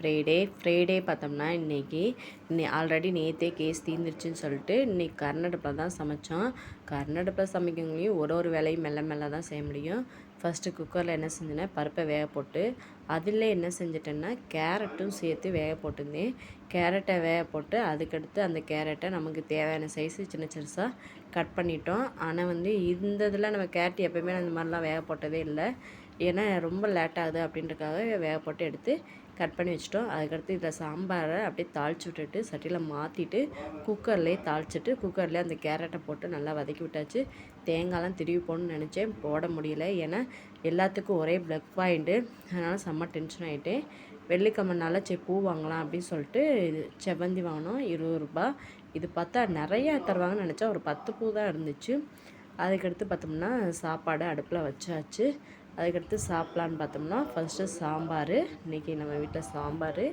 Friday பார்த்தோம்னா இன்றைக்கி already நேற்றே கேஸ் தீர்ந்துருச்சுன்னு சொல்லிட்டு இன்றைக்கி கர்நாடகில் தான் சமைச்சோம். கர்நாடகில் சமைக்கிறவங்களையும் ஒரு வேலையும் மெல்ல தான் செய்ய முடியும். ஃபஸ்ட்டு குக்கரில் என்ன செஞ்சேன்னா பருப்பை வேக போட்டு அதில் என்ன செஞ்சிட்டேன்னா கேரட்டும் சேர்த்து வேக போட்டிருந்தேன். கேரட்டை வேக போட்டு அதுக்கடுத்து அந்த கேரட்டை நமக்கு தேவையான சைஸு சின்னசாக கட் பண்ணிட்டோம். ஆனால் இந்த இதில் நம்ம கேரட் எப்போயுமே அந்த மாதிரிலாம் வேக போட்டதே இல்லை. ஏன்னா ரொம்ப லேட் ஆகுது அப்படின்றக்காக வேக போட்டு எடுத்து கட் பண்ணி வச்சுட்டோம். அதுக்கடுத்து இதில் சாம்பாரை அப்படியே தாளித்து விட்டுட்டு சட்டியில் மாற்றிட்டு குக்கர்லேயே தாளிச்சிட்டு குக்கர்லேயே அந்த கேரட்டை போட்டு நல்லா வதக்கி விட்டாச்சு. தேங்காய்லாம் திருவி போடணும்னு நினச்சேன், போட முடியல. ஏன்னா எல்லாத்துக்கும் ஒரே ப்ளக் பாயிண்ட்டு, அதனால் செம்ம டென்ஷன் ஆகிட்டேன். வெள்ளிக்கிழமைனால பூ வாங்கலாம் அப்படின்னு சொல்லிட்டு செவ்வந்தி வாங்கினோம், 20 ரூபா. இது பார்த்தா நிறையா தருவாங்கன்னு நினச்சா ஒரு 10 பூ தான் இருந்துச்சு. அதுக்கடுத்து பார்த்தோம்னா சாப்பாடு அடுப்பில் வச்சாச்சு. அதுக்கடுத்து சாப்பிட்லான்னு பார்த்தோம்னா ஃபஸ்ட்டு சாம்பார். இன்றைக்கி நம்ம வீட்டில் சாம்பார்,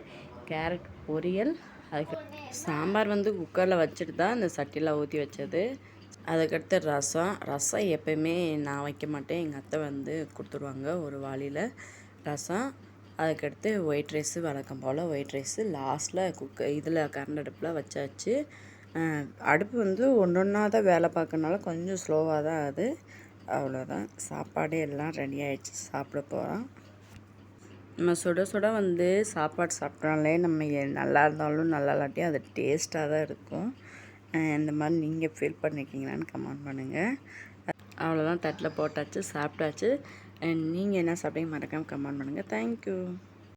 கேரட் பொரியல். அதுக்கு சாம்பார் குக்கரில் வச்சுட்டு தான் இந்த சட்டியில் ஊற்றி வச்சது. அதுக்கடுத்து ரசம் எப்போயுமே நான் வைக்க மாட்டேன், எங்கள் அத்தை கொடுத்துருவாங்க ஒரு வாளியில் ரசம். அதுக்கடுத்து ஒயிட் ரைஸு, வழக்கம் போல் ஒயிட் ரைஸு லாஸ்ட்டில் இதில் கரண்ட் அடுப்பில் வச்சாச்சு. அடுப்பு ஒன்று ஒன்றா தான் வேலை பார்க்கறனால கொஞ்சம் ஸ்லோவாக தான் ஆகுது. அவ்வளோதான், சாப்பாடு எல்லாம் ரெடி ஆகிடுச்சு, சாப்பிட போகிறோம். நம்ம சுட சுட சாப்பாடு சாப்பிட்றாலே நம்ம நல்லா இருந்தாலும் நல்லா இல்லாட்டியும் அது டேஸ்ட்டாக தான் இருக்கும். இந்த மாதிரி நீங்கள் ஃபீல் பண்ணியிருக்கீங்களான்னு கமெண்ட் பண்ணுங்கள். அவ்வளோதான், தட்டில் போட்டாச்சு, சாப்பிட்டாச்சு. நீங்கள் என்ன சாப்பிட்டீங்க மறக்காமல் கமெண்ட் பண்ணுங்கள். தேங்க்யூ.